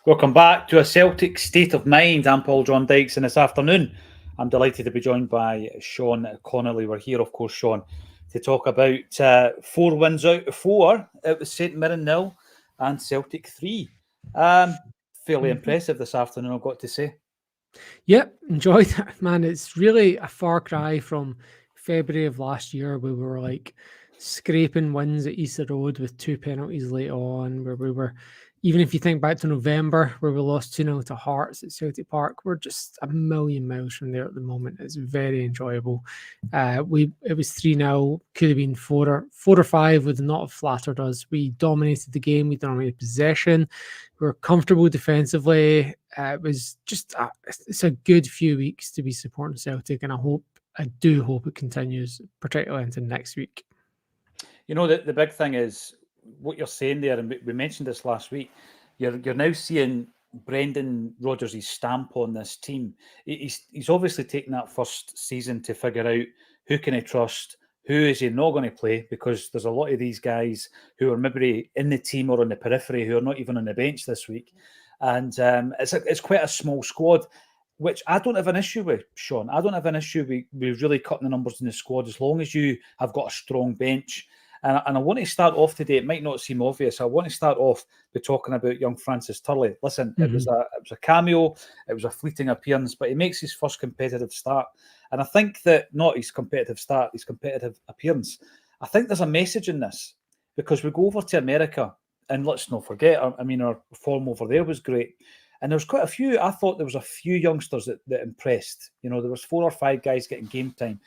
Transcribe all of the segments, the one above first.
Welcome back to a Celtic State of Mind. I'm Paul John Dykes, and this afternoon I'm delighted to be joined by Sean Connolly. We're here, of course, Sean, to talk about 4 wins out of 4. It was St Mirren 0 and Celtic 3. Fairly impressive this afternoon, I've got to say. Yep, enjoyed it, man. It's really a far cry from February of last year where we were like scraping wins at Easter Road with 2 penalties late on, where we were, even if you think back to November where we lost 2-0 to Hearts at Celtic Park, we're just a million miles from there at the moment. It's very enjoyable. It was 3-0, could have been 4 or 5, would not have flattered us. We dominated the game, we dominated possession, we were comfortable defensively. It was just it's a good few weeks to be supporting Celtic, and I do hope it continues, particularly into next week. You know, the big thing is what you're saying there, and we mentioned this last week. You're now seeing Brendan Rodgers' stamp on this team. He's obviously taken that first season to figure out who can he trust, who is he not going to play, because there's a lot of these guys who are maybe in the team or on the periphery who are not even on the bench this week. And it's quite a small squad, which I don't have an issue with, Sean. I don't have an issue with really cutting the numbers in the squad as long as you have got a strong bench. And I want to start off today. It might not seem obvious. I want to start off by talking about young Francis Turley. Listen, it was a cameo. It was a fleeting appearance, but he makes his first competitive start. And I think that not his competitive start, his competitive appearance. I think there's a message in this because we go over to America, and let's not forget, our form over there was great. And there was quite a few. I thought there was a few youngsters that impressed. You know, there was 4 or 5 guys getting game time.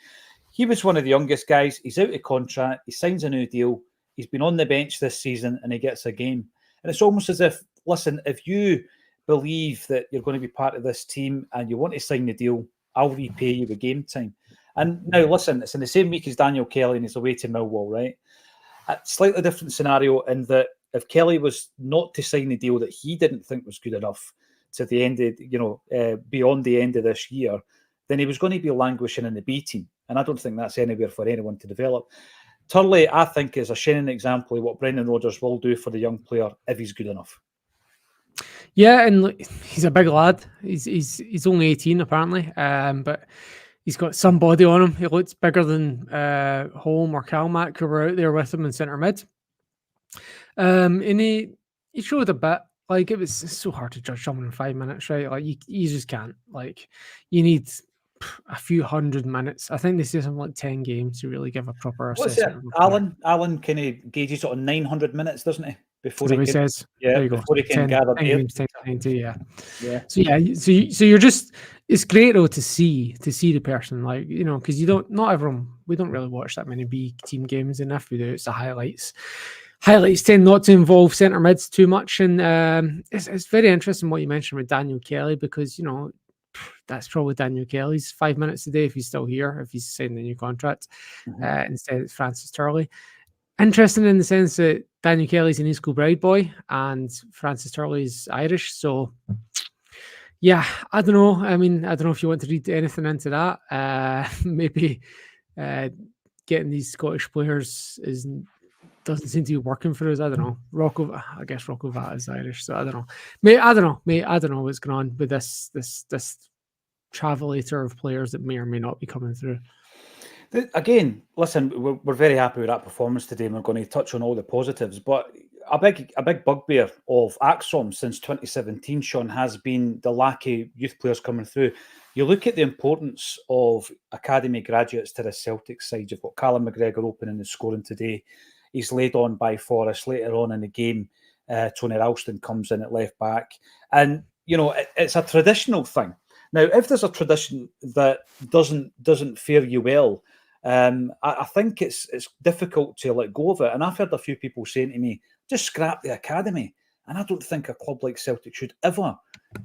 He was one of the youngest guys. He's out of contract. He signs a new deal. He's been on the bench this season and he gets a game. And it's almost as if, listen, if you believe that you're going to be part of this team and you want to sign the deal, I'll repay you with game time. And now, listen, it's in the same week as Daniel Kelly and he's away to Millwall, right? A slightly different scenario in that if Kelly was not to sign the deal that he didn't think was good enough to the end of, beyond the end of this year, then he was going to be languishing in the B team. And I don't think that's anywhere for anyone to develop. Turley, I think, is a shining example of what Brendan Rodgers will do for the young player if he's good enough. Yeah, and he's a big lad. He's only 18 apparently, but he's got some body on him. He looks bigger than Holm or Kalmack, who were out there with him in centre mid. And he showed a bit. Like, it was so hard to judge someone in 5 minutes, right? Like, you just can't. Like, you need a few hundred minutes. I think they say something like 10 games to really give a proper assessment. Alan kind of gauges it on 900 minutes, doesn't he? Before he says, there you before go. he can gather 10 games, 10, 90, yeah. So you're just, it's great though to see the person, like, you know, because we don't really watch that many B team games, and if we do, it's the highlights. Highlights tend not to involve centre mids too much, and it's very interesting what you mentioned with Daniel Kelly, because, you know, that's probably Daniel Kelly's 5 minutes a day if he's still here, if he's signing a new contract. Instead, it's Francis Turley. Interesting in the sense that Daniel Kelly's an East Kilbride boy and Francis Turley's Irish. So, yeah, I don't know. I mean, I don't know if you want to read anything into that. Maybe getting these Scottish players doesn't seem to be working for us. I don't know. I guess Rocco Vata is Irish, so I don't know. Mate, I don't know what's going on with this travelator of players that may or may not be coming through. Again, listen, we're very happy with that performance today, and we're going to touch on all the positives. But a big bugbear of Acsom since 2017, Sean, has been the lack of youth players coming through. You look at the importance of academy graduates to the Celtic side. You've got Callum McGregor opening and scoring today. He's laid on by Forrest. Later on in the game, Tony Ralston comes in at left back. And, you know, it's a traditional thing. Now, if there's a tradition that doesn't fare you well, I think it's difficult to let go of it. And I've heard a few people saying to me, just scrap the academy. And I don't think a club like Celtic should ever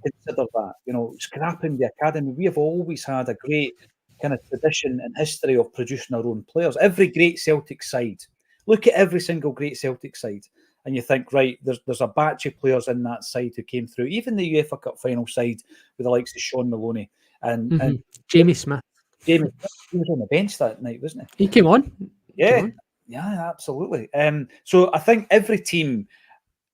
consider that, you know, scrapping the academy. We have always had a great kind of tradition and history of producing our own players. Every great Celtic side, look at every single great Celtic side, and you think, right, there's a batch of players in that side who came through. Even the UEFA Cup final side with the likes of Sean Maloney and Jamie Smith. Jamie Smith, he was on the bench that night, wasn't he? He came on. Yeah, absolutely. So I think every team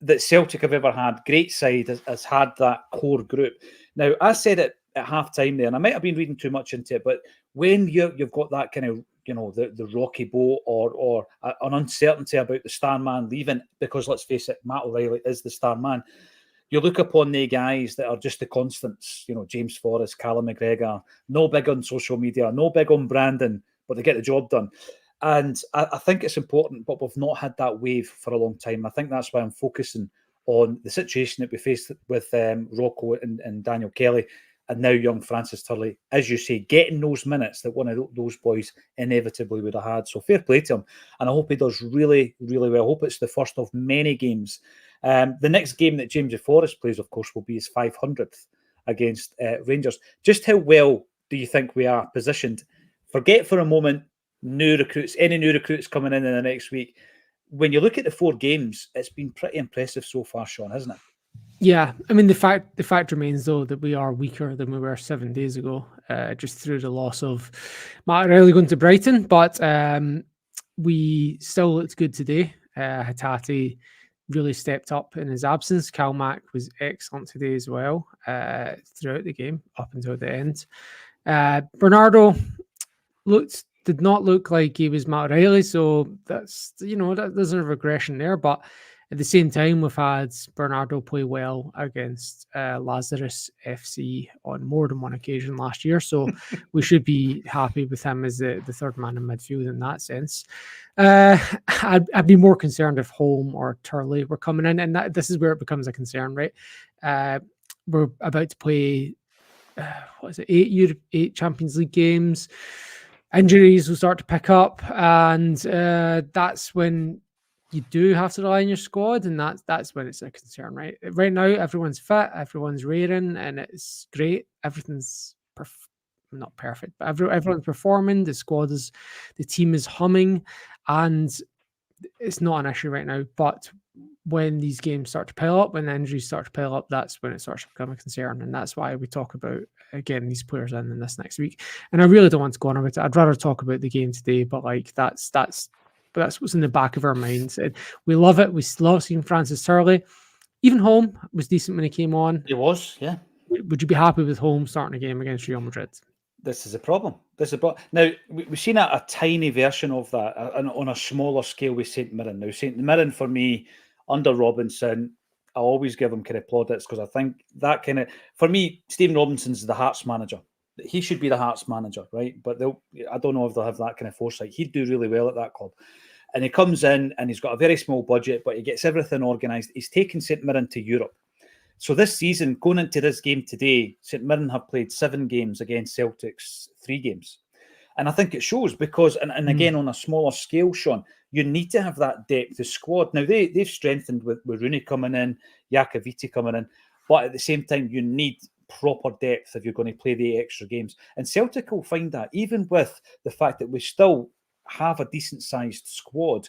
that Celtic have ever had. Great side has had that core group. Now, I said it at half-time there, and I might have been reading too much into it, but when you've got that kind of, the rocky boat or an uncertainty about the star man leaving, because let's face it, Matt O'Reilly is the star man. You look upon the guys that are just the constants, James Forrest, Callum McGregor, no big on social media, no big on branding, but they get the job done. And I think it's important, but we've not had that wave for a long time. I think that's why I'm focusing on the situation that we faced with Rocco and Daniel Kelly, and now young Francis Turley, as you say, getting those minutes that one of those boys inevitably would have had. So fair play to him. And I hope he does really, really well. I hope it's the first of many games. The next game that James Forrest plays, of course, will be his 500th against Rangers. Just how well do you think we are positioned? Forget for a moment any new recruits coming in the next week. When you look at the 4 games, it's been pretty impressive so far, Sean, hasn't it? Yeah, I mean the fact remains though that we are weaker than we were 7 days ago, just through the loss of Matt O'Reilly going to Brighton. But we still looked good today. Hatate really stepped up in his absence. Kalmak was excellent today as well throughout the game up until the end. Bernardo did not look like he was Matt O'Reilly, so that's there's a regression there. But at the same time, we've had Bernardo play well against Lazarus FC on more than one occasion last year, so we should be happy with him as the third man in midfield in that sense. I'd be more concerned if Holm or Turley were coming in, and this is where it becomes a concern, right? We're about to play, 8 Champions League games. Injuries will start to pick up, and that's when you do have to rely on your squad, and that's when it's a concern, right? Right now, everyone's fit, everyone's raring, and it's great. Everything's not perfect, but everyone's performing. The team is humming, and it's not an issue right now. But when these games start to pile up, when the injuries start to pile up, that's when it starts to become a concern, and that's why we talk about getting these players in this next week. And I really don't want to go on about it. I'd rather talk about the game today, but that's what's in the back of our minds. We love it. We love seeing Francis Turley. Even Holm was decent when he came on. He was, yeah. Would you be happy with Holm starting a game against Real Madrid? This is a problem. Now, we've seen a tiny version of that on a smaller scale with St Mirren. Now, St Mirren, for me, under Robinson, I always give him kind of plaudits because I think that kind of, for me, Stephen Robinson's the Hearts manager. He should be the Hearts manager, right? But I don't know if they'll have that kind of foresight. He'd do really well at that club. And he comes in and he's got a very small budget, but he gets everything organised. He's taken St Mirren to Europe. So this season, going into this game today, St Mirren have played 7 games against Celtic's 3 games. And I think it shows because, and again, on a smaller scale, Sean, you need to have that depth of squad. Now, they've strengthened with Rooney coming in, Jakaviti coming in, but at the same time, you need proper depth if you're going to play the extra games. And Celtic will find that, even with the fact that we still have a decent-sized squad,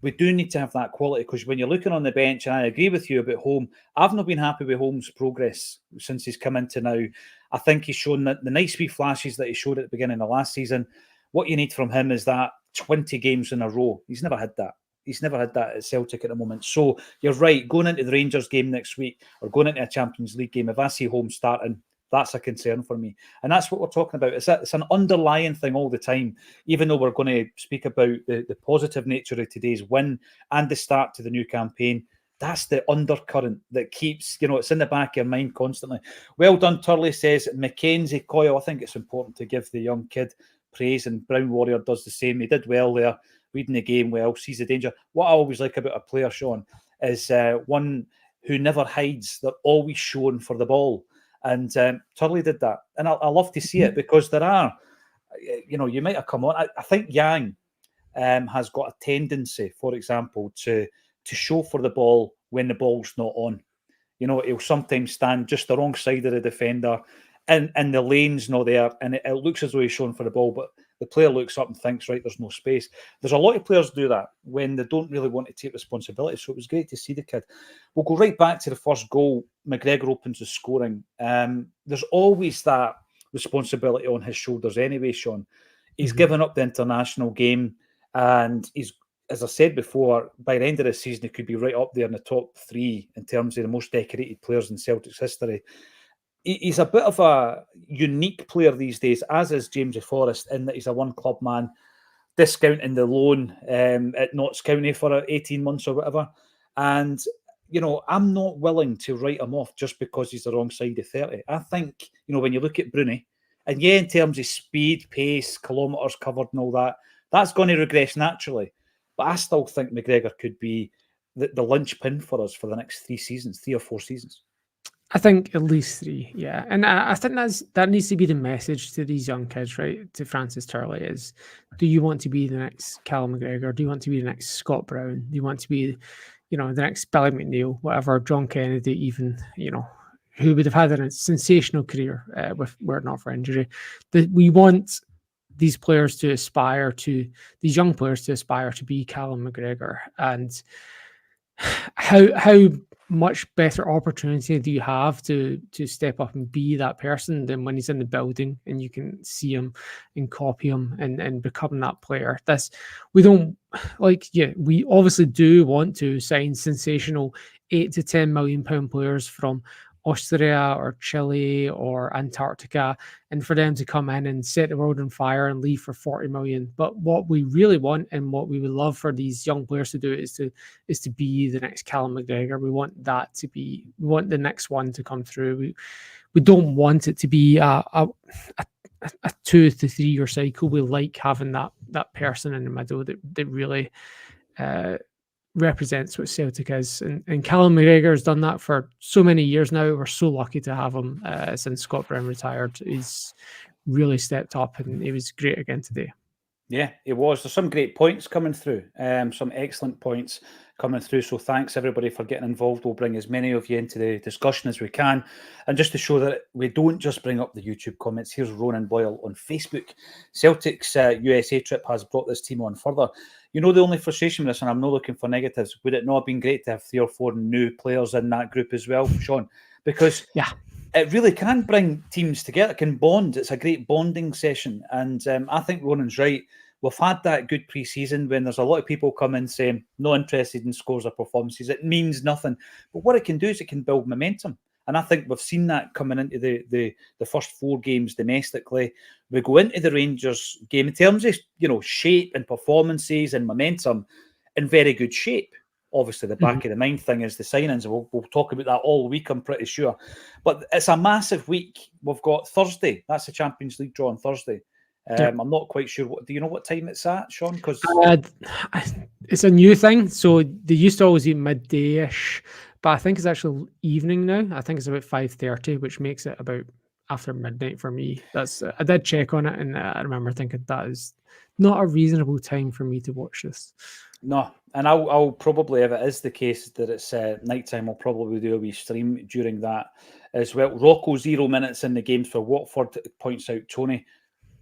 we do need to have that quality, because when you're looking on the bench, and I agree with you about Holm, I've not been happy with Holm's progress since he's come into now. I think he's shown that the nice wee flashes that he showed at the beginning of last season. What you need from him is that 20 games in a row. He's never had that. He's never had that at Celtic at the moment. So you're right, going into the Rangers game next week or going into a Champions League game, if I see Holm starting, that's a concern for me. And that's what we're talking about. It's an underlying thing all the time, even though we're going to speak about the positive nature of today's win and the start to the new campaign. That's the undercurrent that keeps, it's in the back of your mind constantly. Well done, Turley, says Mackenzie Coyle. I think it's important to give the young kid praise, and Brown Warrior does the same. He did well there, reading the game well, sees the danger. What I always like about a player, Sean, is one who never hides. They're always showing for the ball. And Turley did that. And I love to see it, because there are, you might have come on. I think Yang has got a tendency, for example, to show for the ball when the ball's not on. He'll sometimes stand just the wrong side of the defender, and the lane's not there, and it looks as though he's showing for the ball, but the player looks up and thinks, right, there's no space. There's a lot of players do that when they don't really want to take responsibility. So it was great to see the kid. We'll go right back to the first goal. McGregor opens the scoring. There's always that responsibility on his shoulders anyway, Sean. He's given up the international game, and he's as I said before, by the end of the season, he could be right up there in the top 3 in terms of the most decorated players in Celtic's history. He's a bit of a unique player these days, as is James Forrest, in that he's a one-club man, discounting the loan at Notts County for 18 months or whatever. And, I'm not willing to write him off just because he's the wrong side of 30. I think, when you look at Bruni, and yeah, in terms of speed, pace, kilometres covered and all that, that's going to regress naturally. But I still think McGregor could be the linchpin for us for the next 3 or 4 seasons. I think at least 3, yeah. And I think that needs to be the message to these young kids, right? To Francis Turley is, do you want to be the next Callum McGregor? Do you want to be the next Scott Brown? Do you want to be, the next Billy McNeil, whatever, John Kennedy even, who would have had a sensational career were it not for injury. We want these players to aspire to, these young players to aspire to be Callum McGregor. And how much better opportunity do you have to step up and be that person than when he's in the building and you can see him and copy him and become that player? We obviously do want to sign sensational £8 to £10 million players from Austria or Chile or Antarctica, and for them to come in and set the world on fire and leave for 40 million. But what we really want and what we would love for these young players to do is to be the next Callum McGregor. We want we want the next one to come through. We don't want it to be a 2 to 3 year cycle. We like having that person in the middle that really represents what Celtic is, and Callum McGregor has done that for so many years now. We're so lucky to have him since Scott Brown retired. He's really stepped up, and he was great again today. Yeah, it was. There's some great points coming through, some excellent points coming through. So thanks everybody for getting involved. We'll bring as many of you into the discussion as we can. And just to show that we don't just bring up the YouTube comments, here's Ronan Boyle on Facebook. Celtic's USA trip has brought this team on further. The only frustration with this, and I'm not looking for negatives, would it not have been great to have 3 or 4 new players in that group as well, Sean? Because it really can bring teams together, it can bond. It's a great bonding session. And I think Ronan's right. We've had that good pre-season when there's a lot of people come in saying, not interested in scores or performances. It means nothing. But what it can do is it can build momentum. And I think we've seen that coming into the first 4 games domestically. We go into the Rangers game in terms of, shape and performances and momentum in very good shape. Obviously, the back of the mind thing is the signings. We'll talk about that all week, I'm pretty sure. But it's a massive week. We've got Thursday. That's the Champions League draw on Thursday. I'm not quite sure. Do you know what time it's at, Sean? Because it's a new thing. So they used to always be midday-ish, but I think it's actually evening now. I think it's about 5:30, which makes it about after midnight for me. I did check on it, and I remember thinking that is not a reasonable time for me to watch this. No, and I'll probably, if it is the case that it's nighttime, I'll probably do a wee stream during that as well. Rocco 0 minutes in the games for Watford, points out Tony.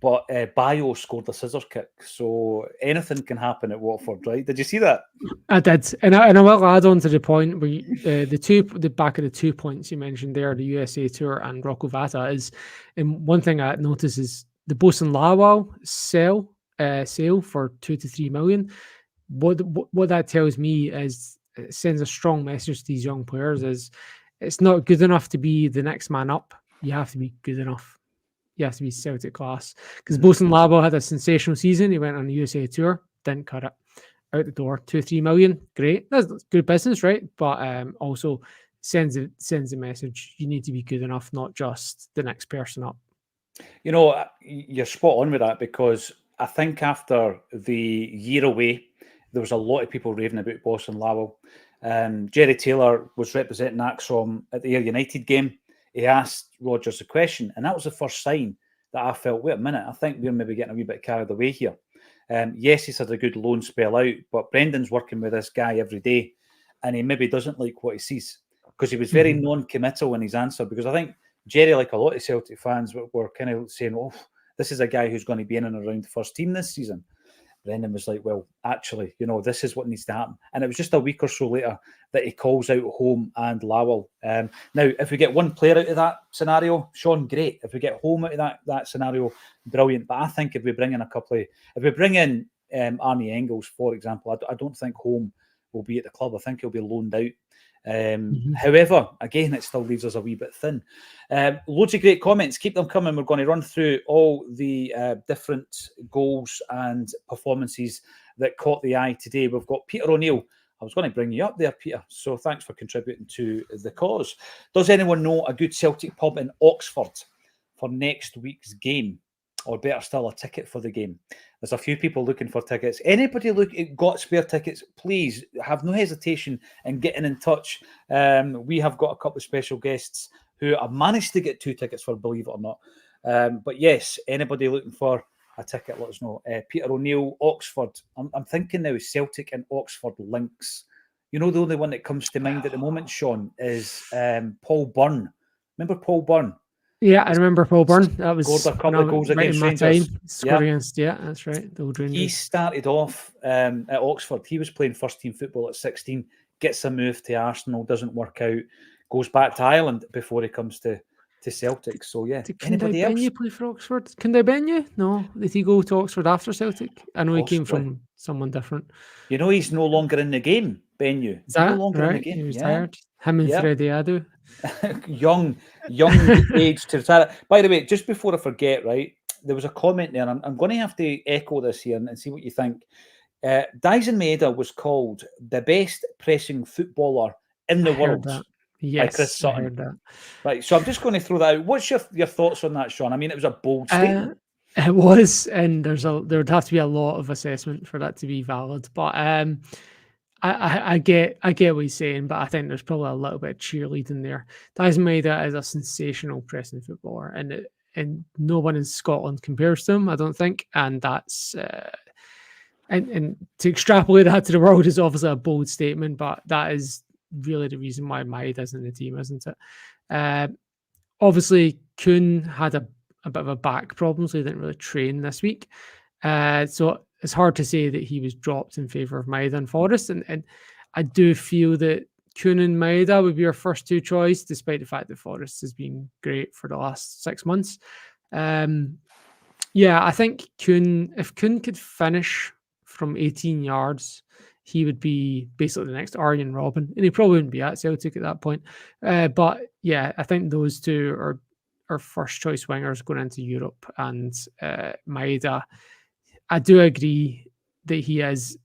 But Bayo scored a scissors kick, so anything can happen at Watford, right? Did you see that? I did, and I will add on to the point where the back of the 2 points you mentioned there, the USA Tour and Rocco Vata is, and one thing I noticed is the Bosun Lawal sale for 2 to 3 million. What that tells me is it sends a strong message to these young players: is it's not good enough to be the next man up. You have to be good enough. You have to be Celtic class. Because Bosun Labo had a sensational season. He went on the USA Tour, didn't cut it. Out the door, 2-3 million. Great. That's good business, right? But also sends a message. You need to be good enough, not just the next person up. You're spot on with that, because I think after the year away, there was a lot of people raving about Bosun Lawal. Jerry Taylor was representing Acsom at the Ayr United game. He asked Rodgers a question, and that was the first sign that I felt, wait a minute, I think we're maybe getting a wee bit carried away here. Yes, he's had a good loan spell out, but Brendan's working with this guy every day, and he maybe doesn't like what he sees, because he was very non-committal in his answer. Because I think Jerry, like a lot of Celtic fans, were kind of saying, oh, this is a guy who's going to be in and around the first team this season. Brendan was like, well, actually, this is what needs to happen. And it was just a week or so later that he calls out Home and Lawal. Now, if we get one player out of that scenario, Sean, great. If we get Home out of that scenario, brilliant. But I think if we bring in Arnie Engels, for example, I don't think Holm will be at the club. I think he'll be loaned out. However, again, it still leaves us a wee bit thin. Loads of great comments. Keep them coming. We're going to run through all the different goals and performances that caught the eye today. We've got Peter O'Neill. I was going to bring you up there, Peter. So thanks for contributing to the cause. Does anyone know a good Celtic pub in Oxford for next week's game? Or better still, a ticket for the game. There's a few people looking for tickets. Anybody got spare tickets, please have no hesitation in getting in touch. We have got a couple of special guests who have managed to get 2 tickets for, believe it or not. But yes, anybody looking for a ticket, let us know. Peter O'Neill, Oxford. I'm thinking now Celtic and Oxford links. You know, the only one that comes to mind at the moment, Sean, is Paul Byrne. Remember Paul Byrne? Yeah, I remember Paul Byrne. That was scored a couple of goals right against in my Rangers. time. Scored against, yeah, that's right. The old Rangers. He started off at Oxford. He was playing first team football at 16, gets a move to Arsenal, doesn't work out, goes back to Ireland before he comes to Celtic. So yeah, anybody else? Did play for Oxford? Kundabenye? No, did he go to Oxford after Celtic? I know he came from someone different. You know, he's no longer in the game, Benyu. Is that no longer right? in the game. He retired. Him and Freddie Adu. young age to retire. By the way, just before I forget, right, there was a comment there, and I'm going to have to echo this here and see what you think. Dyson Maeda was called the best pressing footballer in the world by Chris Sutton. I heard that. Right, so I'm just going to throw that out. What's your thoughts on that, Sean? I mean, it was a bold statement. It was, and there would have to be a lot of assessment for that to be valid. But I get what he's saying, but I think there's probably a little bit of cheerleading there. Dyson Maeda is a sensational pressing footballer, and no one in Scotland compares to him, I don't think. And that's and to extrapolate that to the world is obviously a bold statement, but that is really the reason why Maeda's in the team, isn't it? Obviously, Kuhn had a bit of a back problem, so he didn't really train this week. So it's hard to say that he was dropped in favour of Maeda and Forrest. And I do feel that Kuhn and Maeda would be our first 2 choice, despite the fact that Forrest has been great for the last 6 months. I think if Kuhn could finish from 18 yards, he would be basically the next Arjen Robben, and he probably wouldn't be at Celtic at that point. But yeah, I think those 2 are our first choice wingers going into Europe. And Maeda, I do agree that he is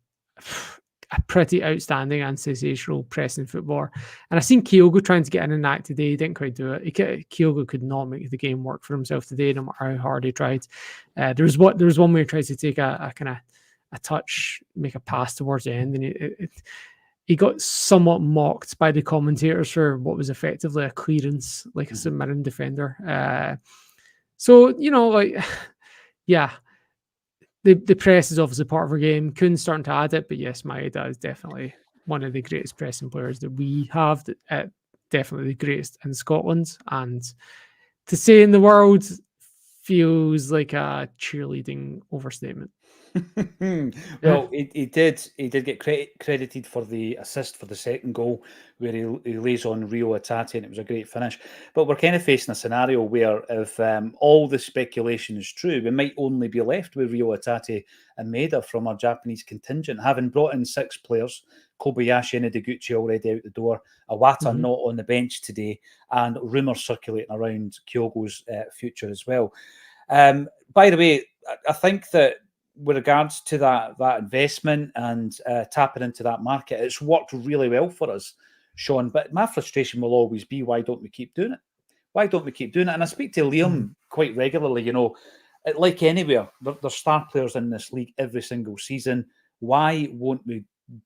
a pretty outstanding and sensational pressing footballer. And I've seen Kyogo trying to get in that today. He didn't quite do it. Kyogo could not make the game work for himself today, no matter how hard he tried. There was one where he tried to take a kind of a touch, make a pass towards the end, and he got somewhat mocked by the commentators for what was effectively a clearance, like a St Mirren defender. So, you know, like, yeah, the press is obviously part of our game. Kuhn's starting to add it, but yes, Maeda is definitely one of the greatest pressing players that we have, definitely the greatest in Scotland. And to say in the world feels like a cheerleading overstatement. Well, he did get credited for the assist for the second goal, where he lays on Rio Hatate, and it was a great finish. But we're kind of facing a scenario where if all the speculation is true, we might only be left with Rio Hatate and Maeda from our Japanese contingent, having brought in 6 players. Kobayashi and Ideguchi already out the door, Awata not on the bench today, and rumours circulating around Kyogo's future as well. By the way, I think that with regards to that investment and tapping into that market, it's worked really well for us, Sean. But my frustration will always be, why don't we keep doing it? Why don't we keep doing it? And I speak to Liam quite regularly. You know, like anywhere, there's star players in this league every single season. Why won't we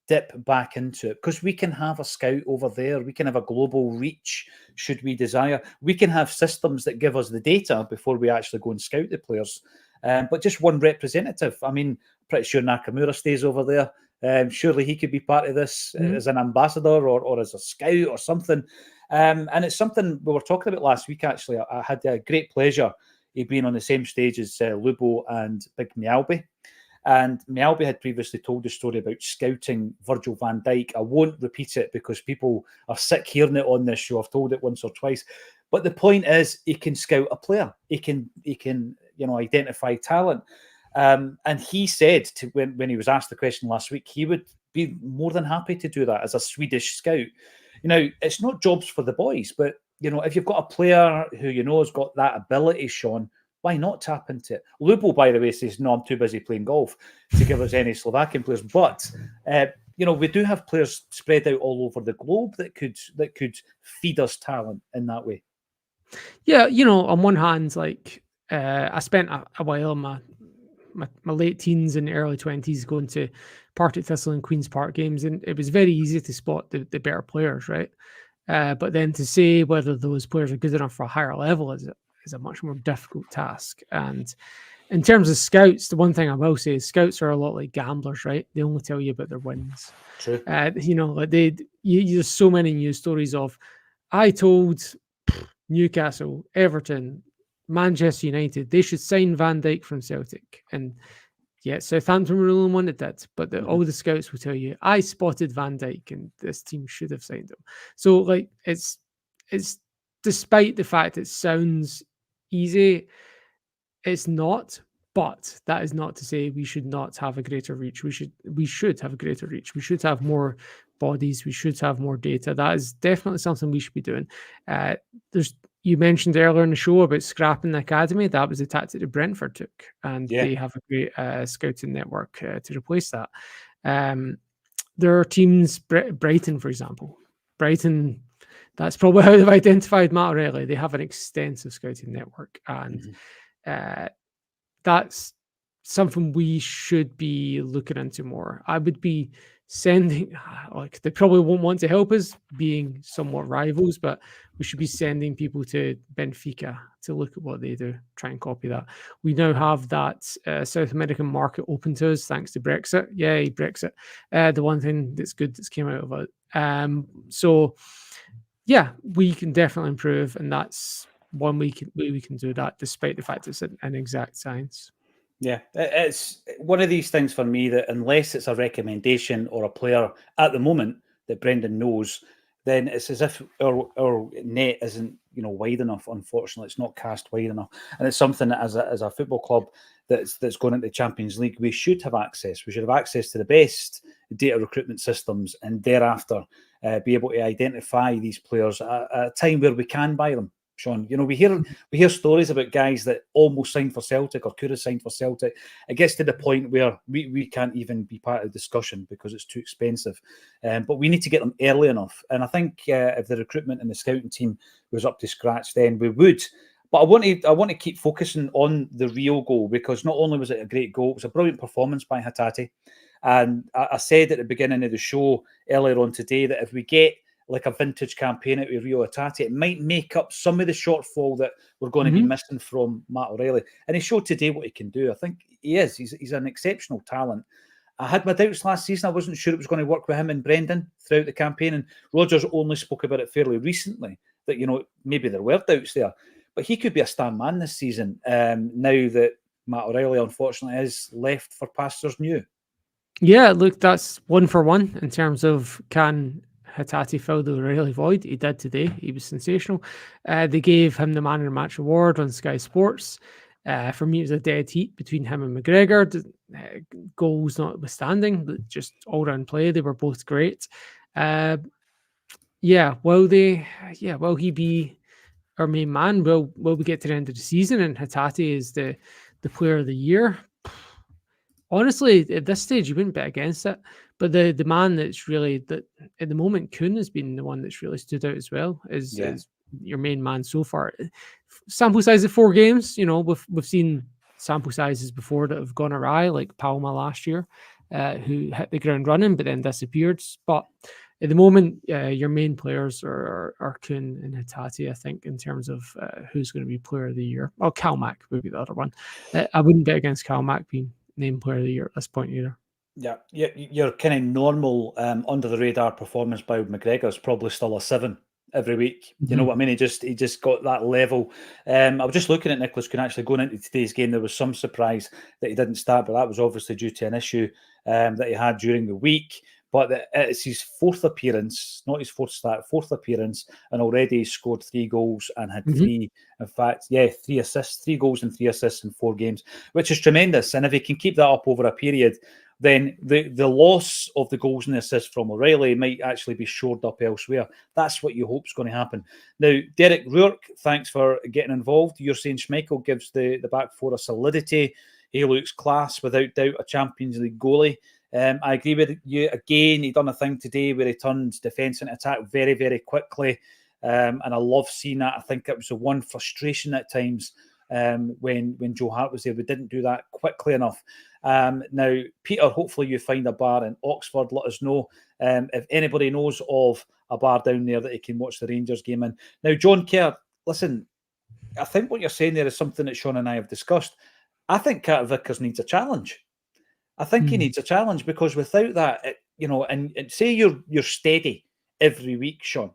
dip back into it? Because we can have a scout over there. We can have a global reach should we desire. We can have systems that give us the data before we actually go and scout the players. But just one representative. I mean, pretty sure Nakamura stays over there. Surely he could be part of this as an ambassador or as a scout or something. And it's something we were talking about last week, actually. I had a great pleasure of being on the same stage as Lubo and Big Mialbi. And Mialbi had previously told the story about scouting Virgil van Dijk. I won't repeat it because people are sick hearing it on this show. I've told it once or twice. But the point is, he can scout a player. He can identify talent. And he said when he was asked the question last week, he would be more than happy to do that as a Swedish scout. It's not jobs for the boys, but if you've got a player who has got that ability, Sean, why not tap into it? Lubo, by the way, says, no, I'm too busy playing golf to give us any Slovakian players. But, we do have players spread out all over the globe that could feed us talent in that way. Yeah, on one hand, I spent a while in my late teens and early 20s going to Partick Thistle and Queen's Park games, and it was very easy to spot the better players, right? But then to say whether those players are good enough for a higher level is a much more difficult task. And in terms of scouts, the one thing I will say is scouts are a lot like gamblers, right? They only tell you about their wins. True. There's so many news stories of, I told Newcastle, Everton, Manchester United, they should sign Van Dijk from Celtic. And yeah, Southampton were the only one that did, but all the scouts will tell you, I spotted Van Dijk and this team should have signed him. So it's despite the fact it sounds easy, it's not. But that is not to say we should not have a greater reach. We should have a greater reach. We should have more bodies. We should have more data. That is definitely something we should be doing. You mentioned earlier in the show about scrapping the academy. That was the tactic that Brentford took, and they have a great scouting network to replace that. There are teams, Brighton, for example. Brighton, that's probably how they've identified Matt O'Reilly. They have an extensive scouting network, and that's something we should be looking into more. I would be sending, they probably won't want to help us being somewhat rivals, but we should be sending people to Benfica to look at what they do, try and copy that. We now have that South American market open to us thanks to Brexit. Yay, Brexit. The one thing that's good that's came out of it. So yeah, we can definitely improve, and that's one way we can do that, despite the fact it's an exact science. Yeah, it's one of these things for me that unless it's a recommendation or a player at the moment that Brendan knows, then it's as if our net isn't wide enough. Unfortunately, it's not cast wide enough, and it's something that as a football club that's going into the Champions League, we should have access. We should have access to the best data recruitment systems, and thereafter be able to identify these players at a time where we can buy them. Sean, we hear stories about guys that almost signed for Celtic or could have signed for Celtic. It gets to the point where we can't even be part of the discussion because it's too expensive. But we need to get them early enough. And I think if the recruitment and the scouting team was up to scratch, then we would. But I want to keep focusing on the Rio goal, because not only was it a great goal, it was a brilliant performance by Hatate. And I said at the beginning of the show earlier on today that if we get like a vintage campaign out with Rio Hatate, it might make up some of the shortfall that we're going to be missing from Matt O'Reilly. And he showed today what he can do. I think he is. He's an exceptional talent. I had my doubts last season. I wasn't sure it was going to work with him and Brendan throughout the campaign. And Rodgers only spoke about it fairly recently, that, maybe there were doubts there. But he could be a stand man this season, now that Matt O'Reilly, unfortunately, is left for pastures new. Yeah, look, that's 1 for 1 in terms of can Hatate filled the O'Reilly void. He did today. He was sensational. They gave him the Man of the Match award on Sky Sports. For me, it was a dead heat between him and McGregor. Goals notwithstanding, just all-round play. They were both great. Will he be our main man? Will we get to the end of the season and Hatate is the player of the year? Honestly, at this stage, you wouldn't bet against it. But the man that's really, that at the moment, Kuhn has been the one that's really stood out as well, is your main man so far. Sample size of 4 games, we've seen sample sizes before that have gone awry, like Palma last year, who hit the ground running but then disappeared. But at the moment, your main players are Kuhn and Hatate, I think, in terms of who's going to be player of the year. Oh, Kalmak would be the other one. I wouldn't bet against Kalmak being named player of the year at this point either. Yeah, your kind of normal under the radar performance by McGregor is probably still a 7 every week. You know what I mean? He just got that level. I was just looking at Nicholas Kuhn actually going into today's game. There was some surprise that he didn't start, but that was obviously due to an issue that he had during the week. but it's his fourth appearance, not his fourth appearance, and already he's scored 3 goals and had 3, in fact, 3 assists, 3 goals and 3 assists in 4 games, which is tremendous. And if he can keep that up over a period, then the loss of the goals and the assists from O'Reilly might actually be shored up elsewhere. That's what you hope is going to happen. Now, Derek Rourke, thanks for getting involved. You're saying Schmeichel gives the back four a solidity. He looks class, without doubt, a Champions League goalie. I agree with you. Again, he done a thing today where he turned defence into attack very, very quickly. And I love seeing that. I think it was the one frustration at times when Joe Hart was there. We didn't do that quickly enough. Now, Peter, hopefully you find a bar in Oxford. Let us know if anybody knows of a bar down there that he can watch the Rangers game in. Now, John Kerr, listen, I think what you're saying there is something that Sean and I have discussed. I think Carter Vickers needs a challenge. I think he needs a challenge, because without that, and say you're steady every week, Sean,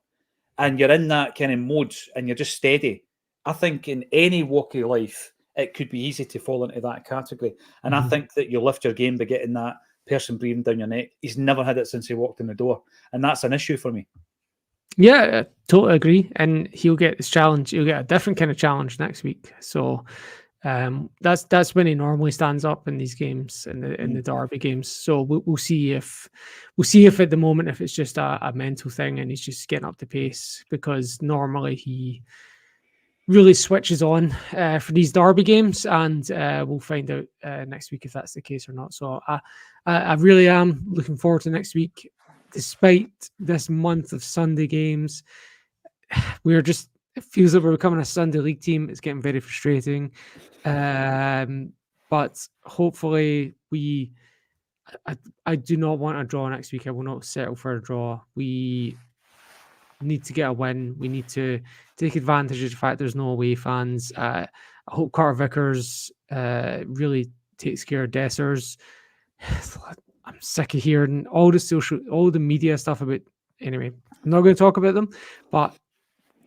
and you're in that kind of mode and you're just steady, I think in any walk of life, it could be easy to fall into that category. And I think that you lift your game by getting that person breathing down your neck. He's never had it since he walked in the door. And that's an issue for me. Yeah, I totally agree. And he'll get this challenge. He'll get a different kind of challenge next week. So that's when he normally stands up in these games, in the derby games. So we'll see if at the moment, if it's just a mental thing and he's just getting up to pace, because normally he really switches on for these derby games, and we'll find out next week if that's the case or not. So I really am looking forward to next week. Despite this month of Sunday games, it feels like we're becoming a Sunday league team. It's getting very frustrating. But hopefully I do not want a draw next week. I will not settle for a draw. We need to get a win. We need to take advantage of the fact there's no away fans. I hope Carter Vickers really takes care of Dessers. I'm sick of hearing all the media stuff about. Anyway, I'm not going to talk about them, but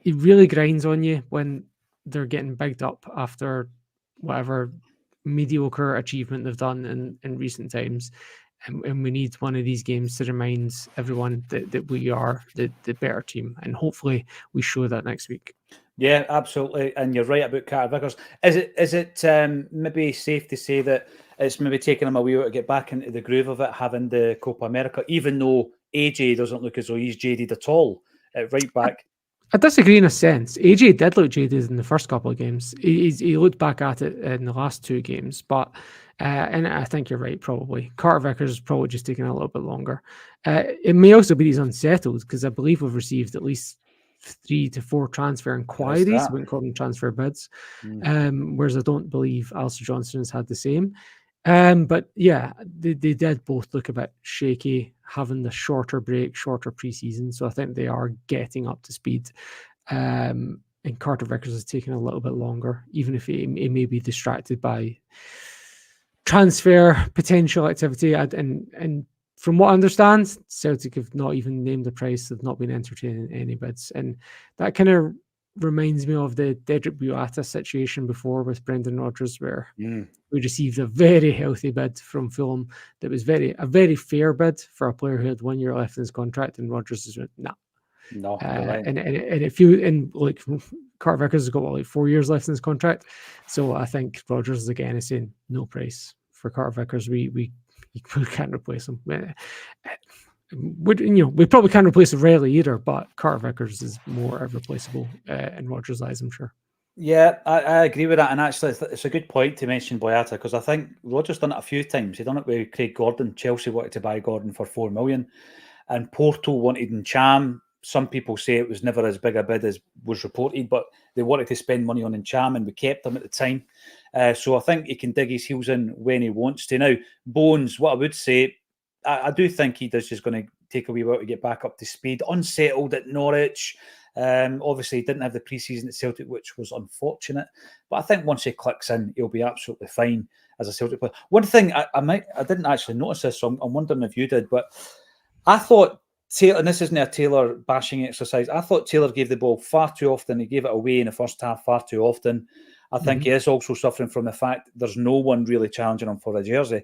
it really grinds on you when they're getting bigged up after whatever mediocre achievement they've done in recent times. And we need one of these games to remind everyone that we are the better team. And hopefully we show that next week. Yeah, absolutely. And you're right about Carter Vickers. Is it maybe safe to say that it's maybe taking him a wee while to get back into the groove of it, having the Copa America, even though AJ doesn't look as though he's jaded at all at right back? I disagree in a sense. AJ did look jaded in the first couple of games. He looked back at it in the last 2 games, but and I think you're right, probably. Carter Vickers is probably just taking a little bit longer. It may also be he's unsettled, because I believe we've received at least 3 to 4 transfer inquiries. I wouldn't call them transfer bids. Whereas I don't believe Alistair Johnston has had the same. But yeah, they did both look a bit shaky, having the shorter break, shorter pre-season. So I think they are getting up to speed. And Carter Vickers is taking a little bit longer, even if he may be distracted by transfer potential activity. And from what I understand, Celtic have not even named the price. They've not been entertaining any bids. And that kind of reminds me of the Dedrick Boyata situation before with Brendan Rodgers, where we received a very healthy bid from Fulham that was a very fair bid for a player who had 1 year left in his contract, and Rodgers is nah. No, right. And if you like Carter Vickers has got 4 years left in his contract, so I think Rodgers again is saying no price for Carter Vickers. We can't replace him. We probably can't replace Riley either, but Carter Vickers is more irreplaceable in Rodgers' eyes, I'm sure. Yeah, I agree with that. And actually, it's a good point to mention Boyata, because I think Rodgers done it a few times. He done it with Craig Gordon. Chelsea wanted to buy Gordon for $4 million, and Porto wanted Ncham. Some people say it was never as big a bid as was reported, but they wanted to spend money on Ncham, and we kept him at the time. So I think he can dig his heels in when he wants to. Now, Bones, what I would say, I do think he is just going to take a wee while to get back up to speed. Unsettled at Norwich. Obviously, he didn't have the pre-season at Celtic, which was unfortunate. But I think once he clicks in, he'll be absolutely fine as a Celtic player. One thing I didn't actually notice this, so I'm wondering if you did, but I thought Taylor, and this isn't a Taylor bashing exercise, I thought Taylor gave the ball far too often. He gave it away in the first half far too often. I think he is also suffering from the fact there's no one really challenging him for a jersey.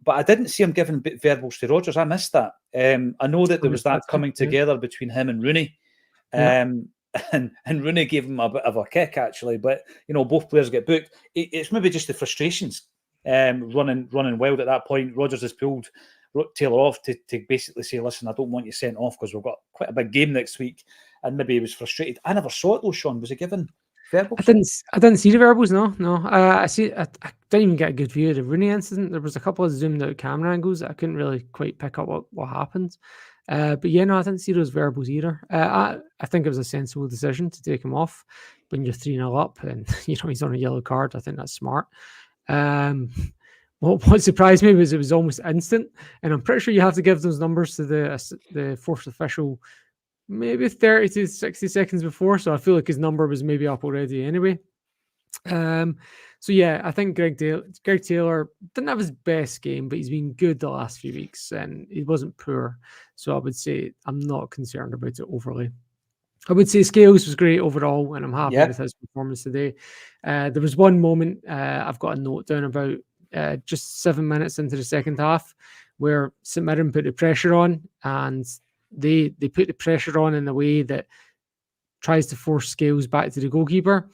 but I didn't see him giving verbals to Rodgers. I missed that. I know that there was that coming together between him and Rooney. And Rooney gave him a bit of a kick, actually. But, both players get booked. It's maybe just the frustrations running wild at that point. Rodgers has pulled Taylor off to basically say, listen, I don't want you sent off because we've got quite a big game next week. And maybe he was frustrated. I never saw it though, Sean. Was he given verbals? I didn't see the verbals, no. I didn't even get a good view of the Rooney incident. There was a couple of zoomed out camera angles that I couldn't really quite pick up what happened. But yeah, no, I didn't see those verbals either. I think it was a sensible decision to take him off when you're 3-0 up and he's on a yellow card. I think that's smart. What surprised me was it was almost instant, and I'm pretty sure you have to give those numbers to the fourth official maybe 30 to 60 seconds before. So I feel like his number was maybe up already anyway. So yeah, I think Greg Taylor didn't have his best game, but he's been good the last few weeks and he wasn't poor. So I would say I'm not concerned about it overly. I would say Scales was great overall, and I'm happy with his performance today. There was one moment I've got a note down about just 7 minutes into the second half where St Mirren put the pressure on, and they put the pressure on in a way that tries to force Scales back to the goalkeeper,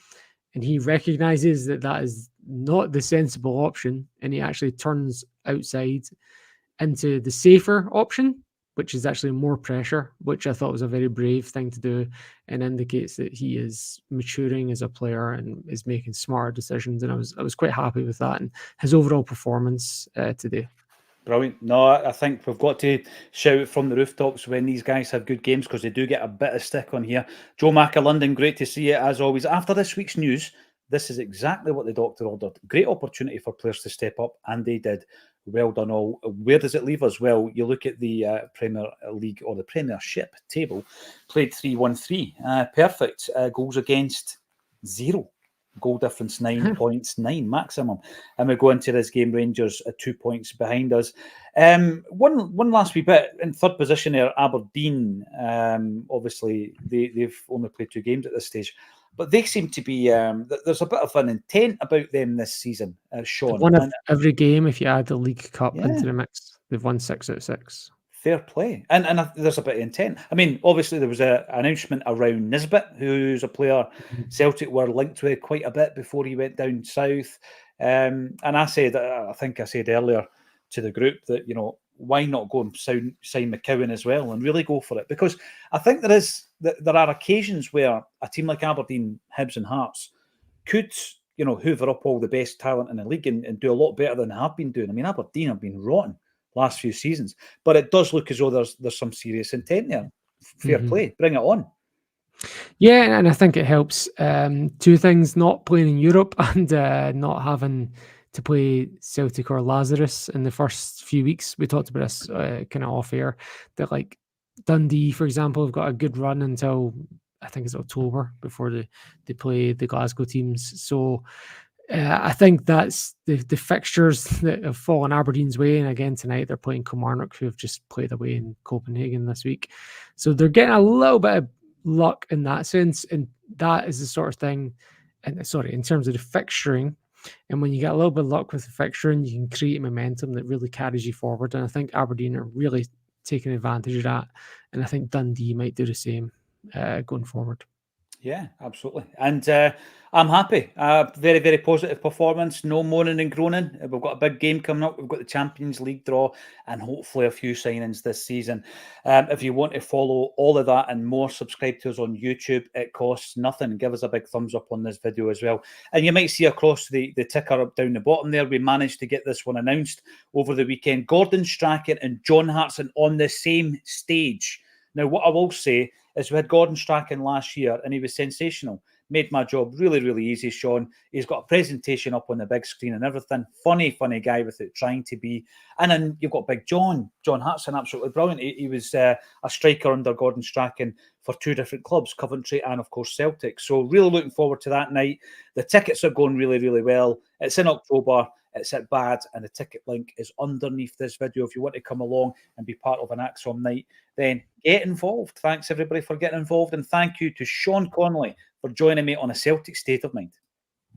and he recognises that is not the sensible option, and he actually turns outside into the safer option, which is actually more pressure, which I thought was a very brave thing to do and indicates that he is maturing as a player and is making smarter decisions. And I was quite happy with that and his overall performance today. Brilliant. No, I think we've got to shout from the rooftops when these guys have good games because they do get a bit of stick on here. Joe Macker, London, great to see you as always. After this week's news, this is exactly what the doctor ordered. Great opportunity for players to step up, and they did. Well done all. Where does it leave us? Well, you look at the Premier League or the Premiership table, played 3-1-3. Perfect. Goals against 0. Goal difference 9 points, 9 maximum. And we go into this game, Rangers 2 points behind us. One last wee bit. In third position there, Aberdeen. Obviously, they've only played 2 games at this stage. But they seem to be, there's a bit of an intent about them this season, Sean. They've won every game if you add the League Cup into the mix. They've won 6 out of 6. Fair play. And there's a bit of intent. I mean, obviously, there was an announcement around Nisbet, who's a player Celtic were linked with quite a bit before he went down south. And I think I said earlier to the group that, why not go and sign McCowan as well and really go for it? Because I think there are occasions where a team like Aberdeen, Hibs and Hearts could, hoover up all the best talent in the league and do a lot better than they have been doing. I mean, Aberdeen have been rotten last few seasons, but it does look as though there's some serious intent there. Fair play, bring it on. Yeah, and I think it helps. 2 things: not playing in Europe and not having to play Celtic or Lazarus in the first few weeks. We talked about this kind of off air, that like Dundee, for example, have got a good run until I think it's October before they play the Glasgow teams. So I think that's the fixtures that have fallen Aberdeen's way. And again, tonight they're playing Kilmarnock, who have just played away in Copenhagen this week. So they're getting a little bit of luck in that sense. And that is the sort of thing, in terms of the fixturing. And when you get a little bit of luck with the fixturing, you can create momentum that really carries you forward. And I think Aberdeen are really taking advantage of that. And I think Dundee might do the same going forward. Yeah, absolutely. And I'm happy. Very, very positive performance. No moaning and groaning. We've got a big game coming up. We've got the Champions League draw and hopefully a few signings this season. If you want to follow all of that and more, subscribe to us on YouTube. It costs nothing. Give us a big thumbs up on this video as well. And you might see across the ticker up down the bottom there, we managed to get this one announced over the weekend. Gordon Strachan and John Hartson on the same stage. Now, what I will say is we had Gordon Strachan last year and he was sensational. Made my job really, really easy, Sean. He's got a presentation up on the big screen and everything. Funny guy with it, trying to be. And then you've got big John Hartson, absolutely brilliant. He was a striker under Gordon Strachan for 2 different clubs, Coventry and, of course, Celtic. So really looking forward to that night. The tickets are going really, really well. It's in October. It's at Bad, and the ticket link is underneath this video. If you want to come along and be part of an Acsom night, then get involved. Thanks, everybody, for getting involved. And thank you to Sean Connolly for joining me on A Celtic State of Mind.